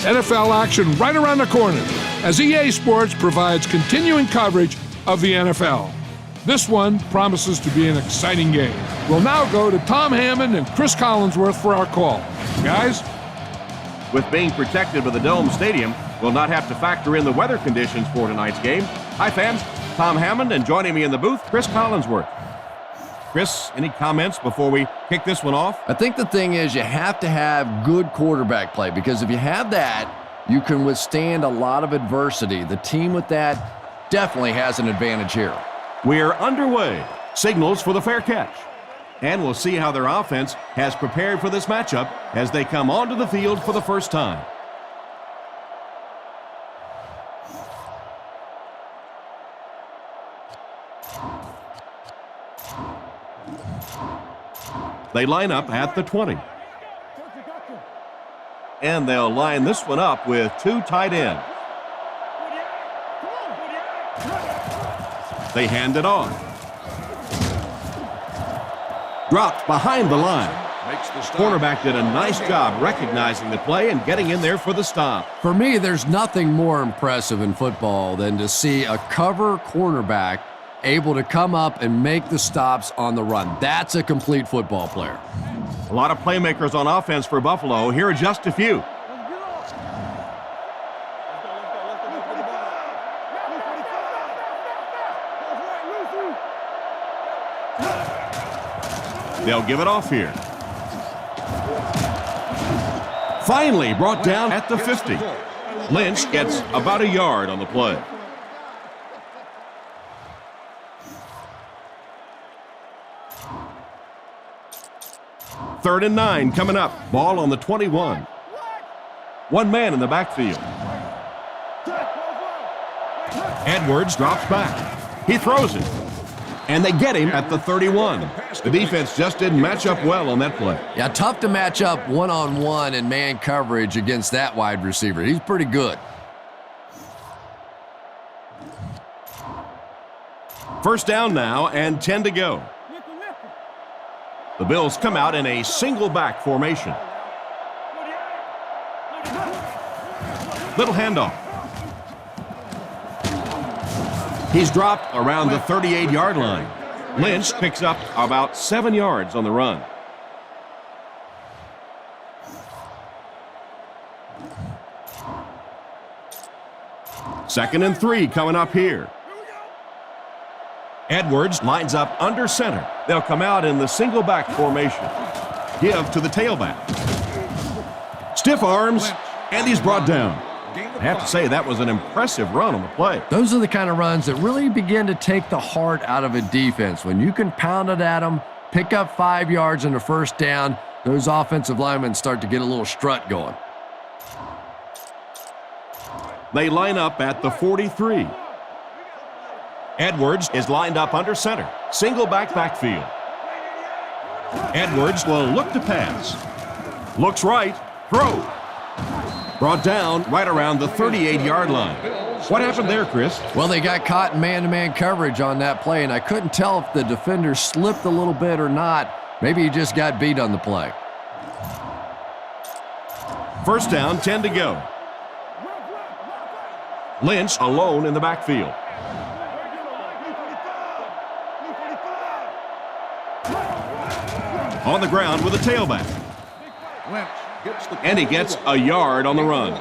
NFL action right around the corner as EA Sports provides continuing coverage of the NFL. This one promises to be an exciting game. We'll now go to Tom Hammond and Chris Collinsworth for our call. Guys? With being protected by the Dome Stadium, we'll not have to factor in the weather conditions for tonight's game. Hi, fans. Tom Hammond, and joining me in the booth, Chris Collinsworth. Chris, any comments before we kick this one off? I think the thing is you have to have good quarterback play, because if you have that, you can withstand a lot of adversity. The team with that definitely has an advantage here. We're underway. Signals for the fair catch. And we'll see how their offense has prepared for this matchup as they come onto the field for the first time. They line up at the 20. And they'll line this one up with two tight ends. They hand it on. Dropped behind the line. Cornerback did a nice job recognizing the play and getting in there for the stop. For me, there's nothing more impressive in football than to see a cover cornerback able to come up and make the stops on the run. That's a complete football player. A lot of playmakers on offense for Buffalo. Here are just a few. They'll give it off here. Finally brought down at the 50. Lynch gets about a yard on the play. Third and 9 coming up. Ball on the 21. One man in the backfield. Edwards drops back. He throws it. And they get him at the 31. The defense just didn't match up well on that play. Yeah, tough to match up one-on-one in man coverage against that wide receiver. He's pretty good. First down now and 10 to go. The Bills come out in a single back formation. Little handoff. He's dropped around the 38-yard line. Lynch picks up about 7 yards on the run. Second and 3 coming up here. Edwards lines up under center. They'll come out in the single back formation. Give to the tailback. Stiff arms, and he's brought down. I have to say that was an impressive run on the play. Those are the kind of runs that really begin to take the heart out of a defense. When you can pound it at them, pick up 5 yards in the first down, those offensive linemen start to get a little strut going. They line up at the 43. Edwards is lined up under center. Single backfield. Edwards will look to pass. Looks right. Throw. Brought down right around the 38-yard line. What happened there, Chris? Well, they got caught in man-to-man coverage on that play, and I couldn't tell if the defender slipped a little bit or not. Maybe he just got beat on the play. First down, 10 to go. Lynch alone in the backfield. On the ground with a tailback. And he gets a yard on the run.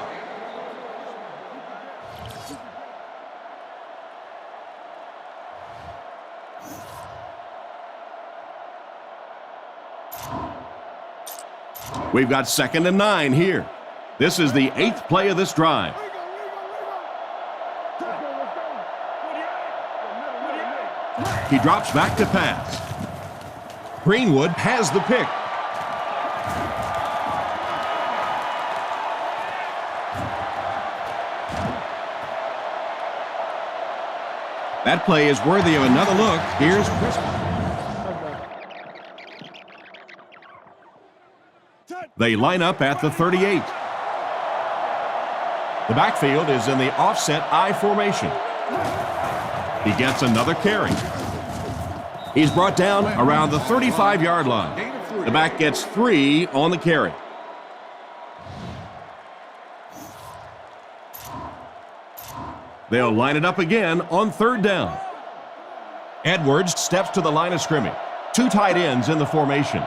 We've got 2nd and 9 here. This is the 8th play of this drive. He drops back to pass. Greenwood has the pick. That play is worthy of another look. Here's Chris. They line up at the 38. The backfield is in the offset I formation. He gets another carry. He's brought down around the 35-yard line. The back gets 3 on the carry. They'll line it up again on 3rd down. Edwards steps to the line of scrimmage. 2 tight ends in the formation.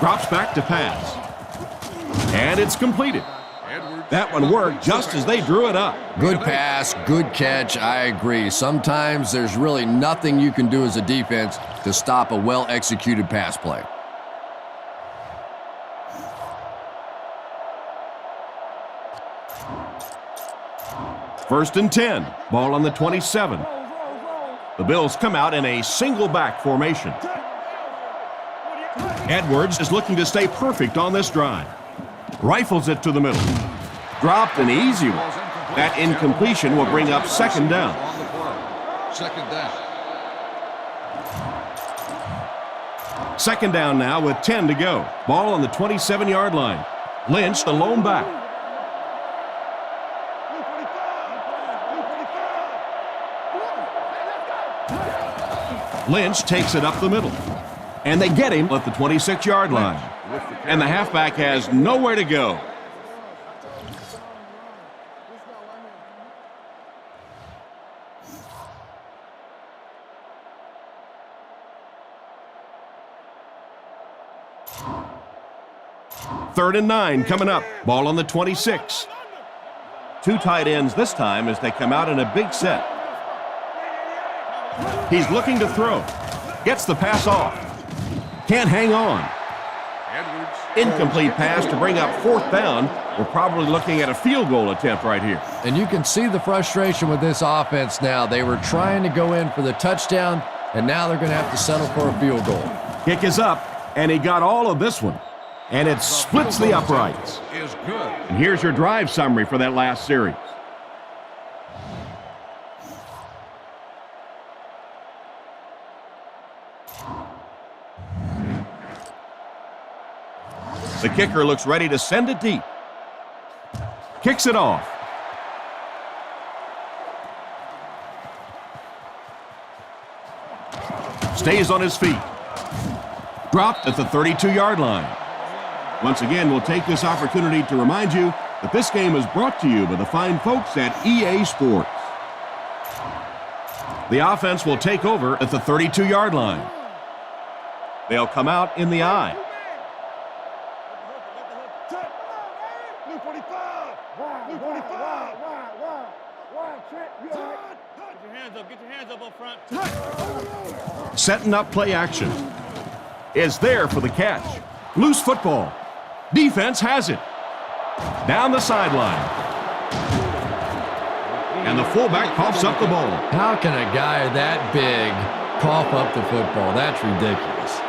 Drops back to pass. And it's completed. That one worked just as they drew it up. Good pass, good catch, I agree. Sometimes there's really nothing you can do as a defense to stop a well-executed pass play. First and 10, ball on the 27. The Bills come out in a single back formation. Edwards is looking to stay perfect on this drive. Rifles it to the middle. Dropped an easy one. That incompletion will bring up 2nd down. Second down. 2nd down now with 10 to go. Ball on the 27-yard line. Lynch, the lone back. Lynch takes it up the middle. And they get him at the 26-yard line. And the halfback has nowhere to go. Third and 9 coming up. Ball on the 26. 2 tight ends this time as they come out in a big set. He's looking to throw. Gets the pass off. Can't hang on. Incomplete pass to bring up 4th down. We're probably looking at a field goal attempt right here. And you can see the frustration with this offense now. They were trying to go in for the touchdown, and now they're going to have to settle for a field goal. Kick is up, and he got all of this one. And it splits the uprights. And here's your drive summary for that last series. The kicker looks ready to send it deep. Kicks it off. Stays on his feet. Dropped at the 32-yard line. Once again, we'll take this opportunity to remind you that this game is brought to you by the fine folks at EA Sports. The offense will take over at the 32-yard line. They'll come out in the I. Setting up play action. Is there for the catch. Loose football. Defense has it. Down the sideline. And the fullback coughs up the ball. How can a guy that big cough up the football? That's ridiculous.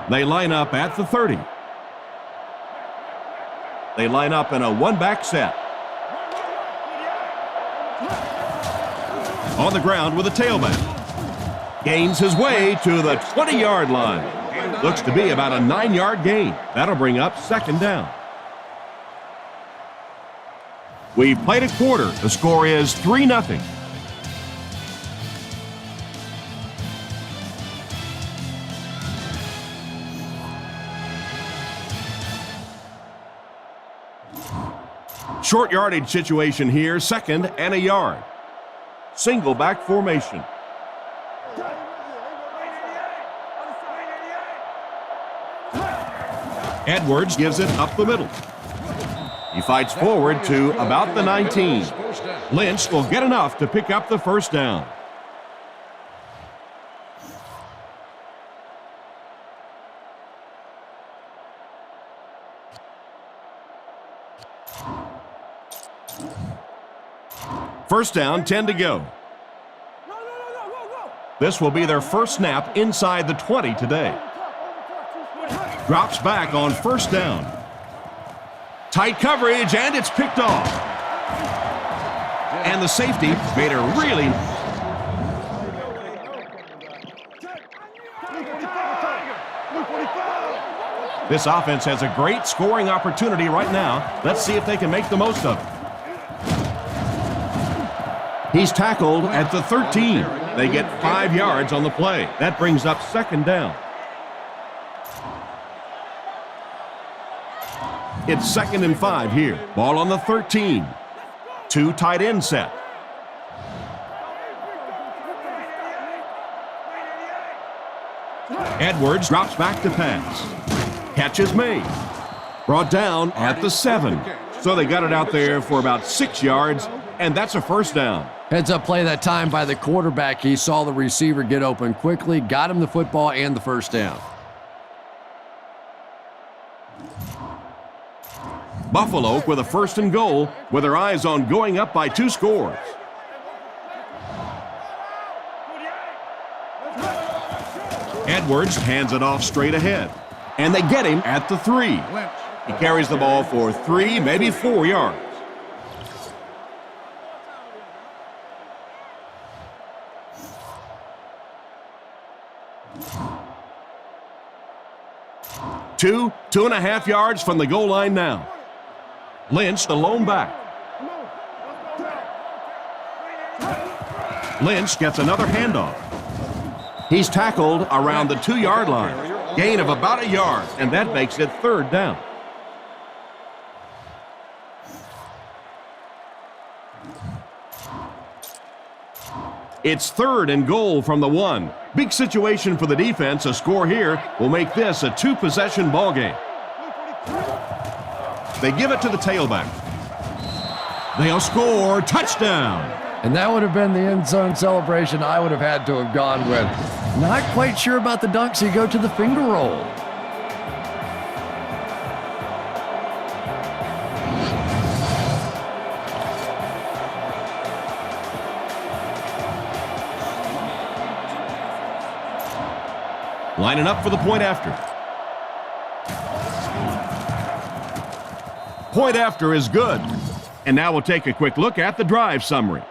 They line up at the 30. They line up in a one-back set. On the ground with a tailback. Gains his way to the 20-yard line. Looks to be about a 9-yard gain. That'll bring up 2nd down. We've played a quarter. The score is 3-0. Short yardage situation here, 2nd and a yard. Single back formation. Edwards gives it up the middle. He fights forward to about the 19. Lynch will get enough to pick up the 1st down. First down, 10 to go. This will be their first snap inside the 20 today. Drops back on 1st down. Tight coverage, and it's picked off. And the safety made a really... This offense has a great scoring opportunity right now. Let's see if they can make the most of it. He's tackled at the 13. They get 5 yards on the play. That brings up second down. It's 2nd and 5 here. Ball on the 13. 2 tight end set. Edwards drops back to pass. Catch is made. Brought down at the 7. So they got it out there for about 6 yards, and that's a first down. Heads up play that time by the quarterback. He saw the receiver get open quickly, got him the football and the first down. Buffalo with a 1st and goal with their eyes on going up by 2 scores. Edwards hands it off straight ahead. And they get him at the 3. He carries the ball for 3, maybe 4 yards. Two and a half yards from the goal line now. Lynch, the lone back. Lynch gets another handoff. He's tackled around the 2-yard line. Gain of about a yard, and that makes it 3rd down. It's 3rd and goal from the 1. Big situation for the defense. A score here will make this a 2-possession ball game. They give it to the tailback. They'll score. Touchdown. And that would have been the end zone celebration I would have had to have gone with. Not quite sure about the dunk, so you go to the finger roll. Lining up for the point after. Point after is good. And now we'll take a quick look at the drive summary.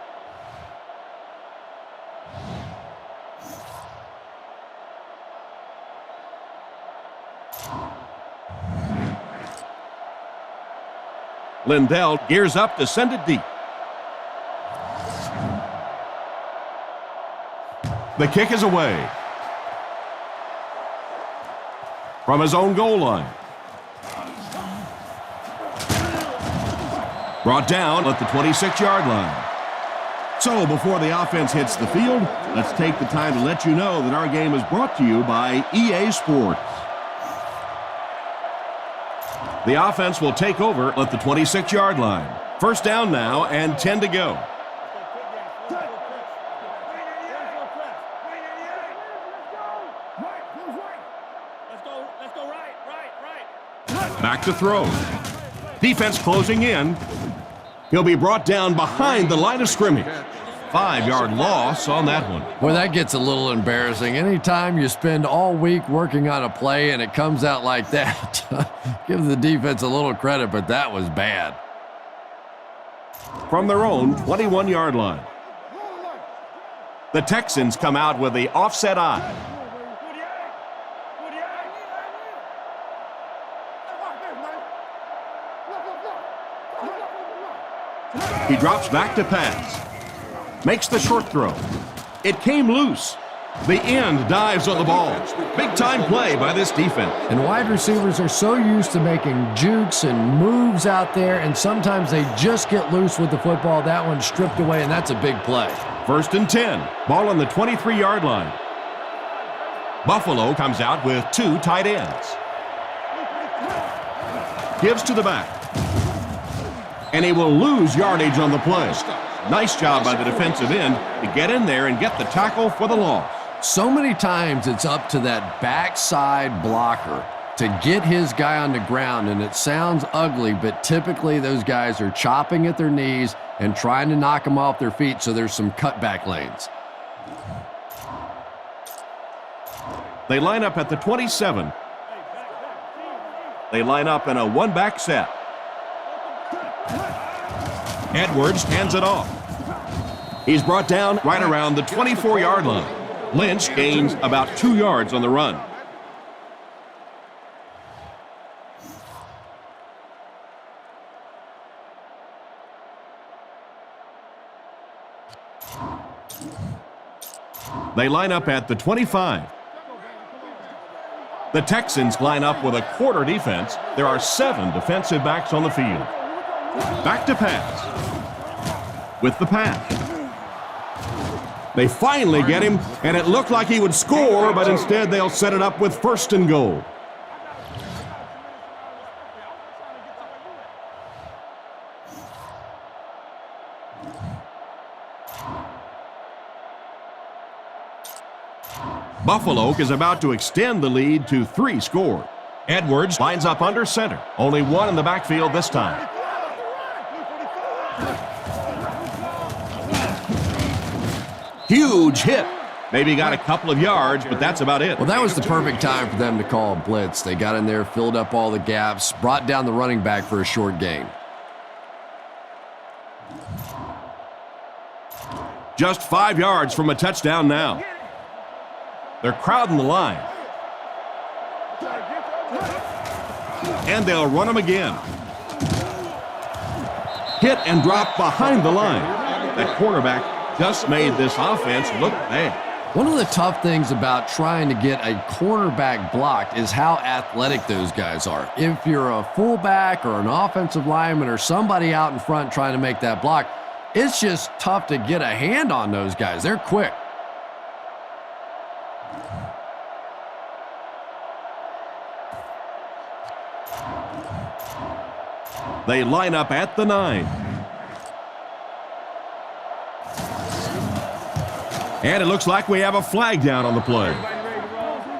Lindell gears up to send it deep. The kick is away. From his own goal line. Brought down at the 26-yard line. So before the offense hits the field, let's take the time to let you know that our game is brought to you by EA Sports. The offense will take over at the 26-yard line. First down now and 10 to go. Back to throw. Defense closing in. He'll be brought down behind the line of scrimmage. 5-yard loss on that one. Boy, that gets a little embarrassing. Anytime you spend all week working on a play and it comes out like that, give the defense a little credit, but that was bad. From their own 21-yard line. The Texans come out with the offset eye. He drops back to pass. Makes the short throw. It came loose. The end dives on the ball. Big-time play by this defense. And wide receivers are so used to making jukes and moves out there, and sometimes they just get loose with the football. That one's stripped away, and that's a big play. 1st and 10. Ball on the 23-yard line. Buffalo comes out with 2 tight ends. Gives to the back. And he will lose yardage on the play. Nice job by the defensive end to get in there and get the tackle for the loss. So many times it's up to that backside blocker to get his guy on the ground, and it sounds ugly, but typically those guys are chopping at their knees and trying to knock them off their feet, so there's some cutback lanes. They line up at the 27. They line up in a one-back set. Edwards hands it off. He's brought down right around the 24-yard line. Lynch gains about 2 yards on the run. They line up at the 25. The Texans line up with a quarter defense. There are 7 defensive backs on the field. Back to pass. With the pass. They finally get him, and it looked like he would score, but instead they'll set it up with 1st and goal. Buffalo is about to extend the lead to 3 scores. Edwards lines up under center. Only 1 in the backfield this time. Huge hit. Maybe got a couple of yards, but that's about it. Well, that was the perfect time for them to call a blitz. They got in there, filled up all the gaps, brought down the running back for a short gain. Just 5 yards from a touchdown now. They're crowding the line. And they'll run them again. Hit and drop behind the line. That cornerback just made this offense look bad. One of the tough things about trying to get a cornerback blocked is how athletic those guys are. If you're a fullback or an offensive lineman or somebody out in front trying to make that block, it's just tough to get a hand on those guys. They're quick. They line up at the 9. And it looks like we have a flag down on the play.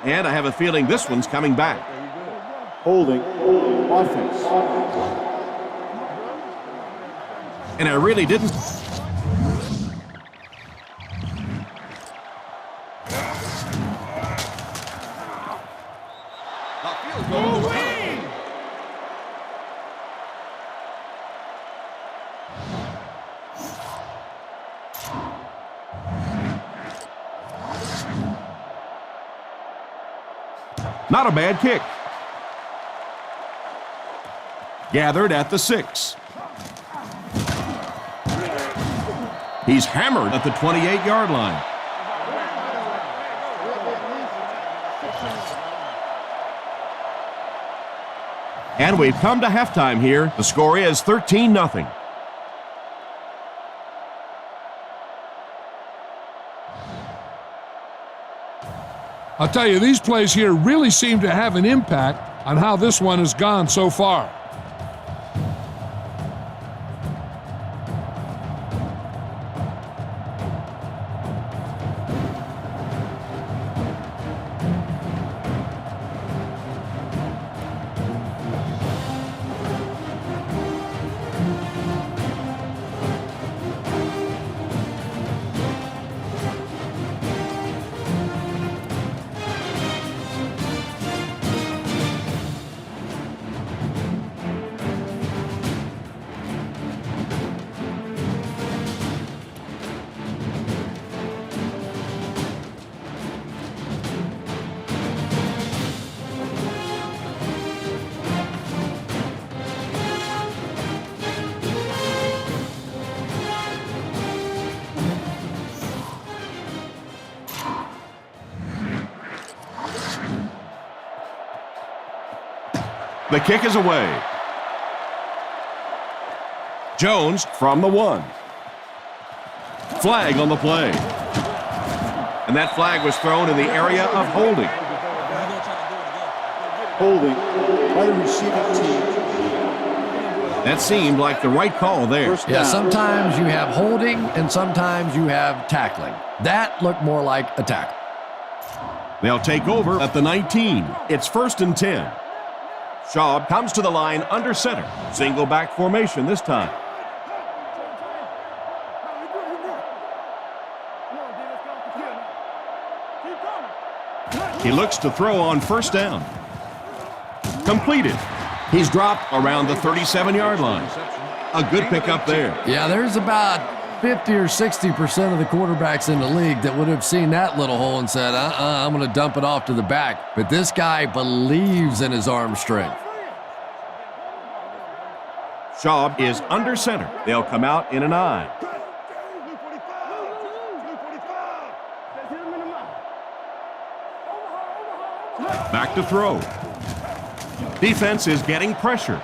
And I have a feeling this one's coming back. Holding offense. And I really didn't. Not a bad kick. Gathered at the 6. He's hammered at the 28-yard line. And we've come to halftime here. The score is 13-0. I'll tell you, these plays here really seem to have an impact on how this one has gone so far. The kick is away. Jones from the 1. Flag on the play. And that flag was thrown in the area of holding. Holding by the receiving team. That seemed like the right call there. Yeah, sometimes you have holding and sometimes you have tackling. That looked more like a tackle. They'll take over at the 19. It's 1st and 10. Shaw comes to the line under center. Single back formation this time. He looks to throw on 1st down. Completed. He's dropped around the 37-yard line. A good pickup there. Yeah, there's about 50 or 60% of the quarterbacks in the league that would have seen that little hole and said, I'm going to dump it off to the back. But this guy believes in his arm strength. Shaw is under center. They'll come out in an I. Back to throw. Defense is getting pressure.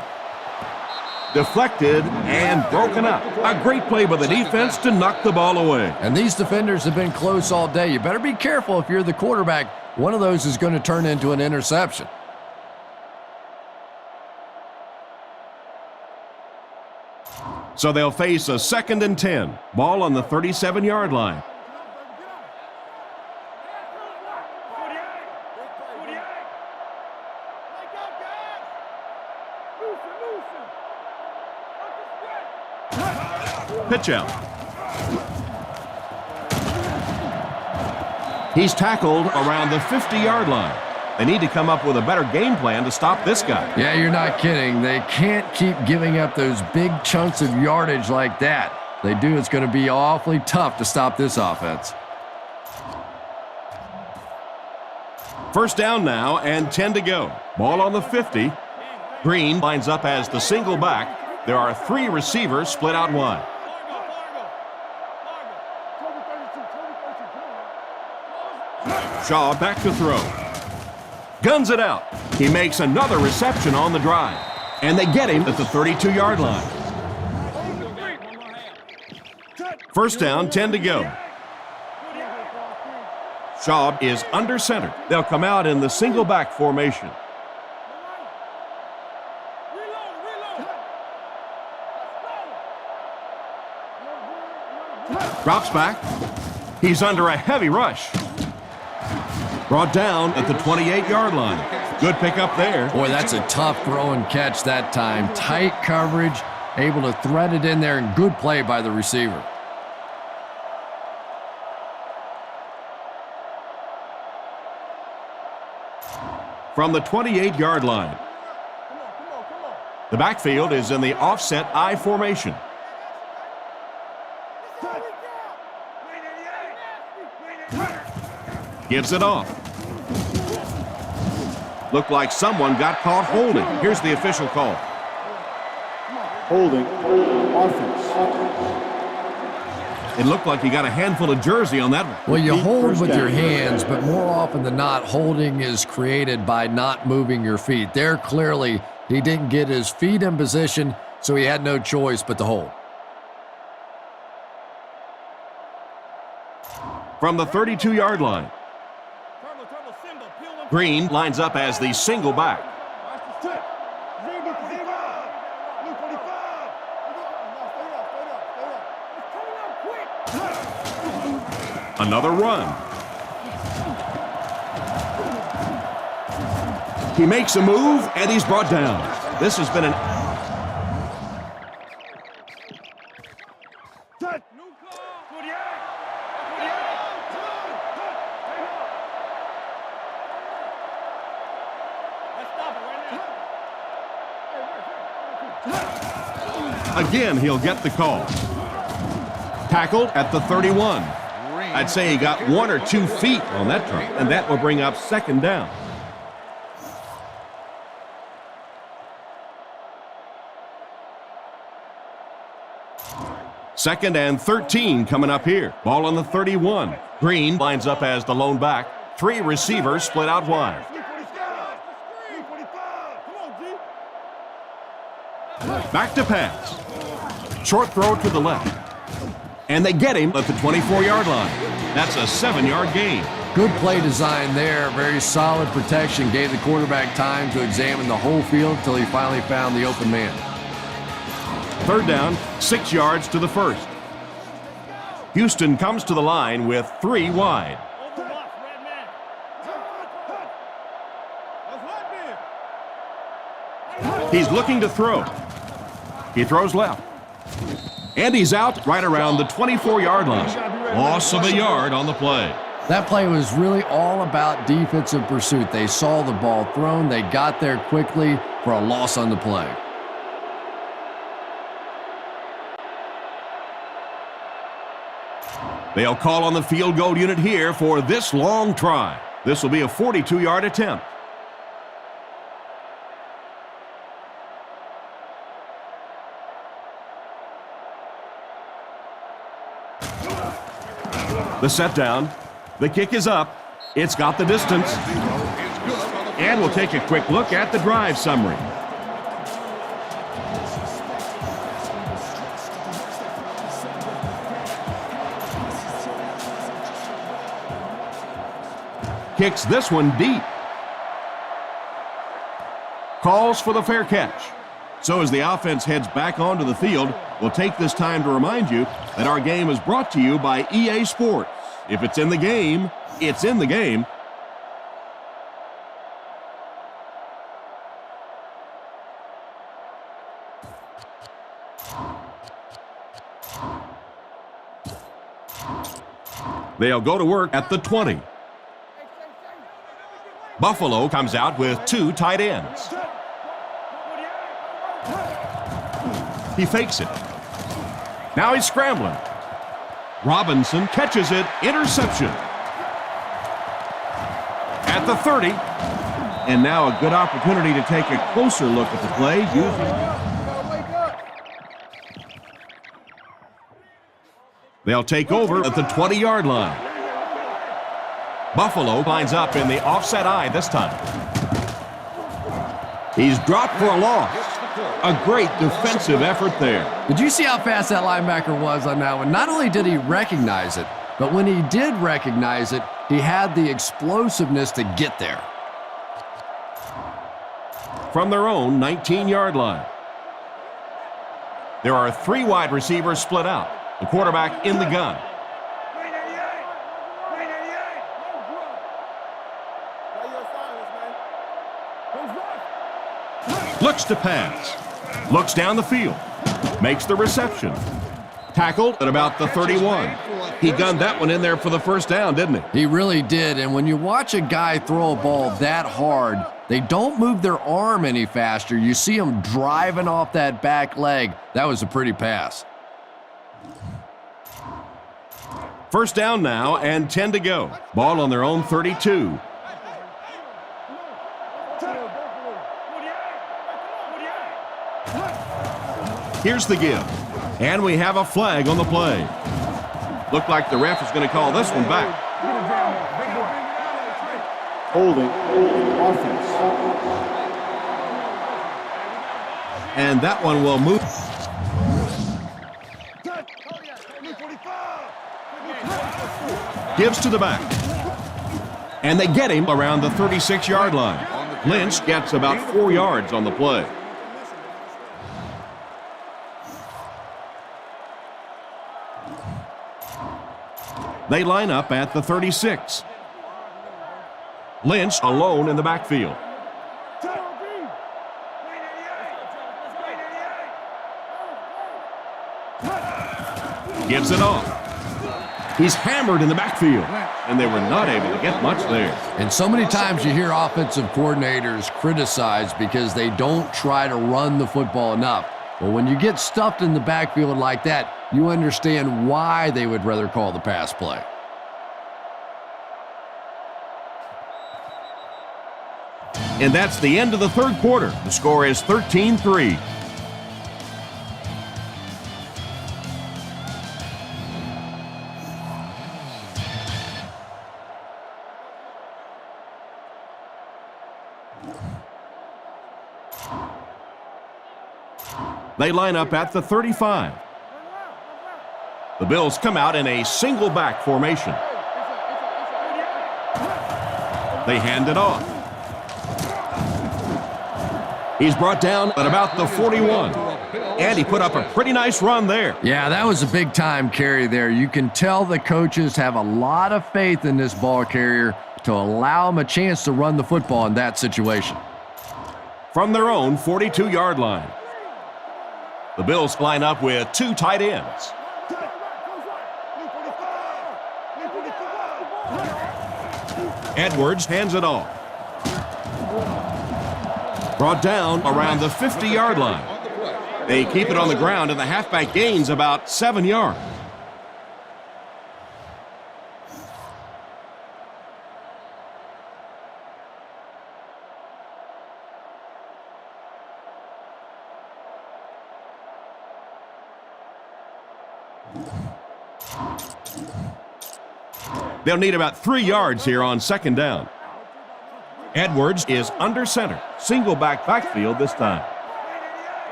Deflected and broken up. A great play by the defense to knock the ball away. And these defenders have been close all day. You better be careful if you're the quarterback. One of those is going to turn into an interception. So they'll face a 2nd and 10. Ball on the 37-yard line. Pitch out. He's tackled around the 50-yard line. They need to come up with a better game plan to stop this guy. Yeah, you're not kidding. They can't keep giving up those big chunks of yardage like that. If they do, it's going to be awfully tough to stop this offense. First down now and 10 to go. Ball on the 50. Green lines up as the single back. There are 3 receivers split out wide. Shaw back to throw. Guns it out. He makes another reception on the drive. And they get him at the 32-yard line. First down, 10 to go. Shaw is under center. They'll come out in the single back formation. Drops back. He's under a heavy rush. Brought down at the 28-yard line. Good pickup there. Boy, that's a tough throw and catch that time. Tight coverage, able to thread it in there, and good play by the receiver. From the 28-yard line. The backfield is in the offset I formation. Gives it off. Looked like someone got caught holding. Here's the official call. Holding. Offense. It looked like he got a handful of jersey on that one. Well, you hold First with down. your hands, but more often than not, holding is created by not moving your feet. There, clearly, he didn't get his feet in position, so he had no choice but to hold. From the 32-yard line. Green lines up as the single back. Another run. He makes a move, and he's brought down. This has been an... Again, he'll get the call. Tackled at the 31. I'd say he got 1 or 2 feet on that turn, and that will bring up 2nd down. Second and 13 coming up here. Ball on the 31. Green lines up as the lone back. 3 receivers split out wide. Back to pass. Short throw to the left. And they get him at the 24-yard line. That's a 7-yard gain. Good play design there. Very solid protection. Gave the quarterback time to examine the whole field until he finally found the open man. Third down, 6 yards to the first. Houston comes to the line with 3 wide. He's looking to throw. He throws left. And he's out right around the 24-yard line. Loss of a yard on the play. That play was really all about defensive pursuit. They saw the ball thrown. They got there quickly for a loss on the play. They'll call on the field goal unit here for this long try. This will be a 42-yard attempt. The set down. The kick is up. It's got the distance. And we'll take a quick look at the drive summary. Kicks this one deep. Calls for the fair catch. So as the offense heads back onto the field, we'll take this time to remind you that our game is brought to you by EA Sports. If it's in the game, it's in the game. They'll go to work at the 20. Buffalo comes out with two tight ends. He fakes it. Now he's scrambling. Robinson catches it. Interception. At the 30. And now a good opportunity to take a closer look at the play. They'll take over at the 20-yard line. Buffalo lines up in the offset eye this time. He's dropped for a loss. A great defensive effort there. Did you see how fast that linebacker was on that one? Not only did he recognize it, but when he did recognize it, he had the explosiveness to get there. From their own 19-yard line. There are three wide receivers split out. The quarterback in the gun. Looks to pass. Looks down the field. Makes the reception. Tackled at about the 31. He gunned that one in there for the first down, didn't he? He really did. And when you watch a guy throw a ball that hard, they don't move their arm any faster. You see him driving off that back leg. That was a pretty pass. First down now and 10 to go. Ball on their own 32. Here's the give. And we have a flag on the play. Looked like the ref is going to call this one back. Holding offense. And that one will move. Gives to the back. And they get him around the 36-yard line. Lynch gets about 4 yards on the play. They line up at the 36. Lynch alone in the backfield. Gives it off. He's hammered in the backfield, and they were not able to get much there. And so many times you hear offensive coordinators criticized because they don't try to run the football enough. But when you get stuffed in the backfield like that, you understand why they would rather call the pass play. And that's the end of the third quarter. The score is 13-3. They line up at the 35. The Bills come out in a single back formation. They hand it off. He's brought down at about the 41. And he put up a pretty nice run there. Yeah, that was a big-time carry there. You can tell the coaches have a lot of faith in this ball carrier to allow him a chance to run the football in that situation. From their own 42-yard line. The Bills line up with two tight ends. Edwards hands it off. Brought down around the 50-yard line. They keep it on the ground, and the halfback gains about 7 yards. They'll need about 3 yards here on second down. Edwards is under center. Single backfield this time.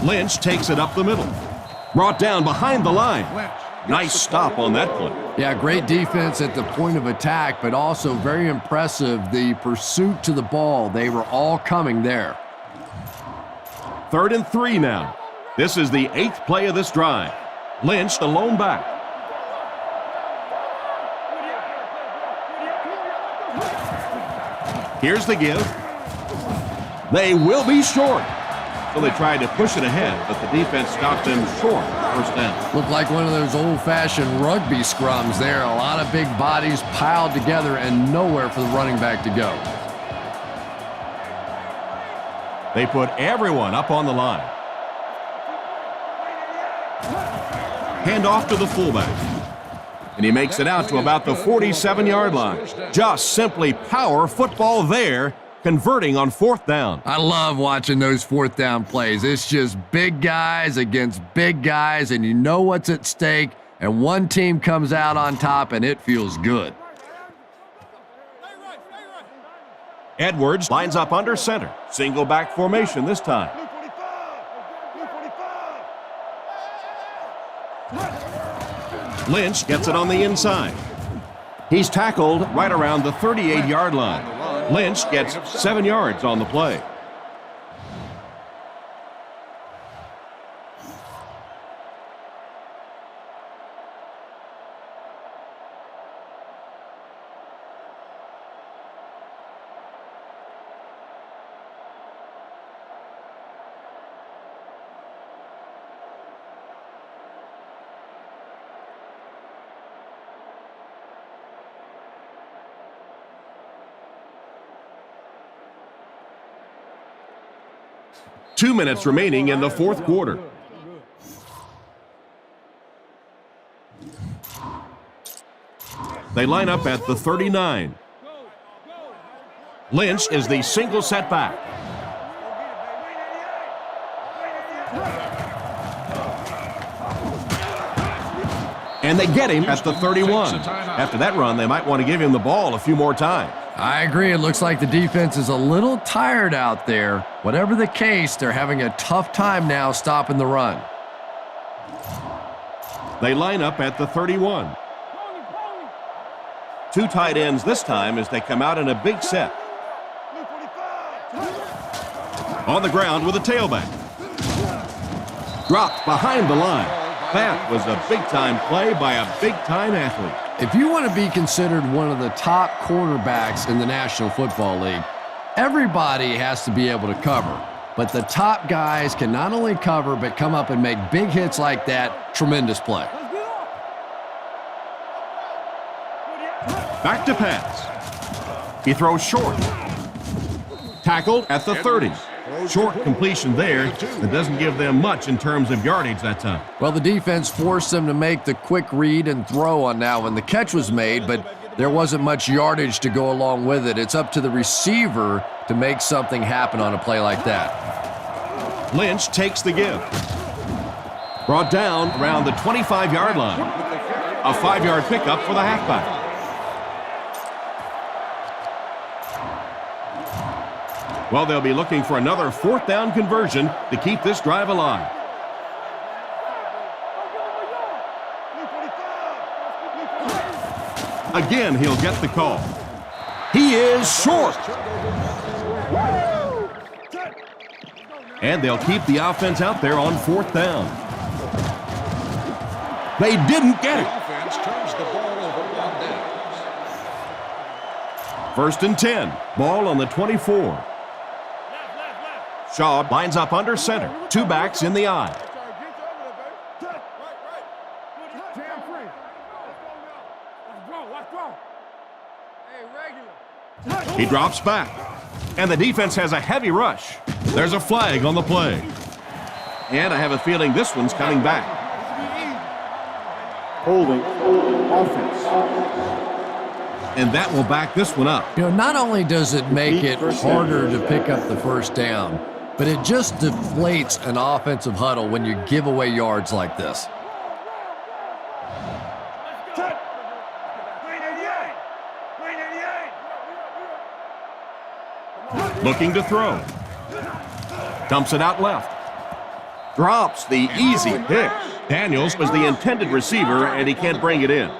Lynch takes it up the middle. Brought down behind the line. Nice stop on that play. Yeah, great defense at the point of attack, but also very impressive the pursuit to the ball. They were all coming there. 3rd and 3 now. This is the 8th play of this drive. Lynch, the lone back. Here's the give. They will be short. So they tried to push it ahead, but the defense stopped them short. First down. Looked like one of those old-fashioned rugby scrums there. A lot of big bodies piled together and nowhere for the running back to go. They put everyone up on the line. Hand off to the fullback. And he makes it out to about the 47-yard line. Just simply power football there, converting on 4th down. I love watching those 4th down plays. It's just big guys against big guys, and you know what's at stake, and one team comes out on top, and it feels good. Edwards lines up under center. Single back formation this time. Lynch gets it on the inside. He's tackled right around the 38-yard line. Lynch gets 7 yards on the play. Two minutes remaining in the 4th quarter. They line up at the 39. Lynch is the single setback. And they get him at the 31. After that run, they might want to give him the ball a few more times. I agree. It looks like the defense is a little tired out there. Whatever the case, they're having a tough time now stopping the run. They line up at the 31. Two tight ends this time as they come out in a big set. On the ground with a tailback. Dropped behind the line. That was a big-time play by a big-time athlete. If you want to be considered one of the top quarterbacks in the National Football League, everybody has to be able to cover. But the top guys can not only cover, but come up and make big hits like that. Tremendous play. Back to pass. He throws short. Tackled at the 30. Short completion there that doesn't give them much in terms of yardage that time. Well, the defense forced them to make the quick read and throw on that one. The catch was made, but there wasn't much yardage to go along with it. It's up to the receiver to make something happen on a play like that. Lynch takes the give. Brought down around the 25-yard line. A 5-yard pickup for the halfback. Well, they'll be looking for another 4th down conversion to keep this drive alive. Again, he'll get the call. He is short. And they'll keep the offense out there on 4th down. They didn't get it. 1st and 10. Ball on the 24. Shaw lines up under center. Two backs in the eye. He drops back. And the defense has a heavy rush. There's a flag on the play. And I have a feeling this one's coming back. Holding offense. And that will back this one up. You know, not only does it make it harder to pick up the first down, but it just deflates an offensive huddle when you give away yards like this. Looking to throw. Dumps it out left. Drops the easy pick. Daniels was the intended receiver, and he can't bring it in.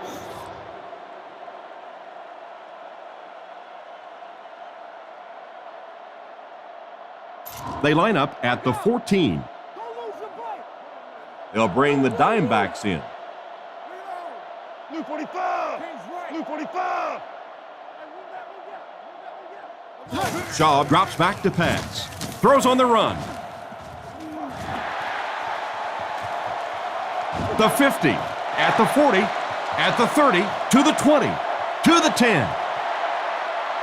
They line up at the 14. They'll bring the dime backs in. Blue 45! Blue 45! Shaw drops back to pass. Throws on the run. The 50, at the 40, at the 30, to the 20, to the 10.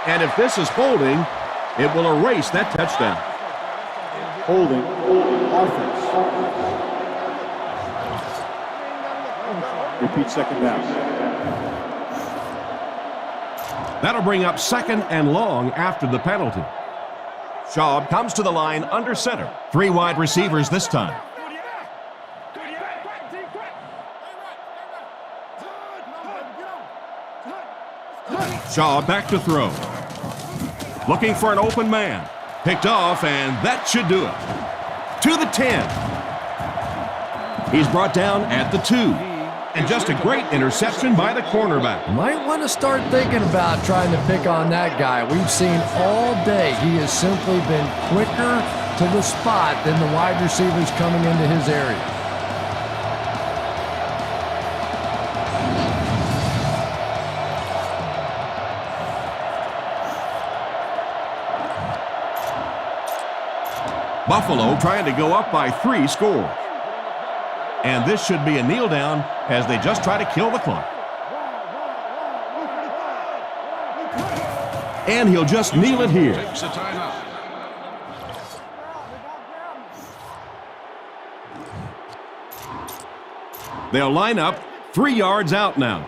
And if this is holding, it will erase that touchdown. Holding offense. Repeat second down. That'll bring up second and long after the penalty. Shaw comes to the line under center. 3 wide receivers this time. Shaw back to throw. Looking for an open man. Picked off, and that should do it. To the 10. He's brought down at the 2. And just a great interception by the cornerback. Might want to start thinking about trying to pick on that guy. We've seen all day he has simply been quicker to the spot than the wide receivers coming into his area. Buffalo trying to go up by 3 scores. And this should be a kneel down as they just try to kill the clock. And he'll just kneel it here. Takes a timeout. They'll line up 3 yards out now.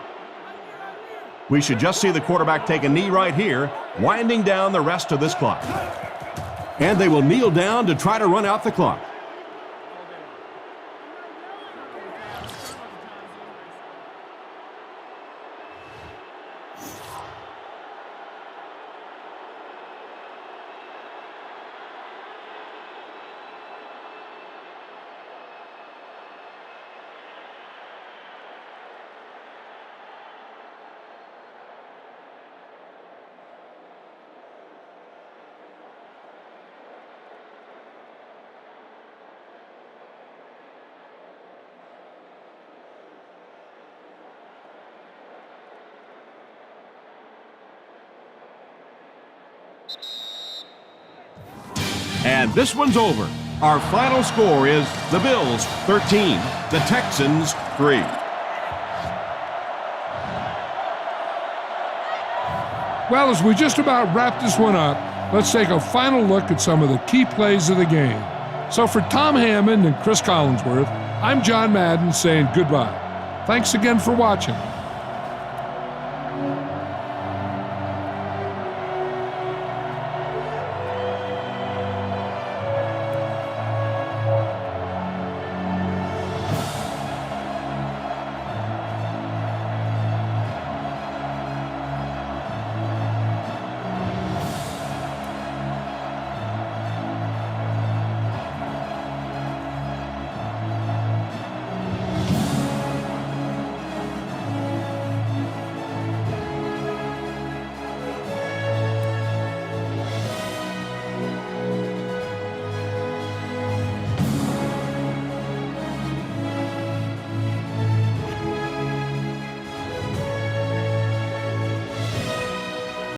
We should just see the quarterback take a knee right here, winding down the rest of this clock. And they will kneel down to try to run out the clock. And this one's over. Our final score is the Bills 13, the Texans 3. Well, as we just about wrap this one up, let's take a final look at some of the key plays of the game. So for Tom Hammond and Chris Collinsworth, I'm John Madden saying goodbye. Thanks again for watching.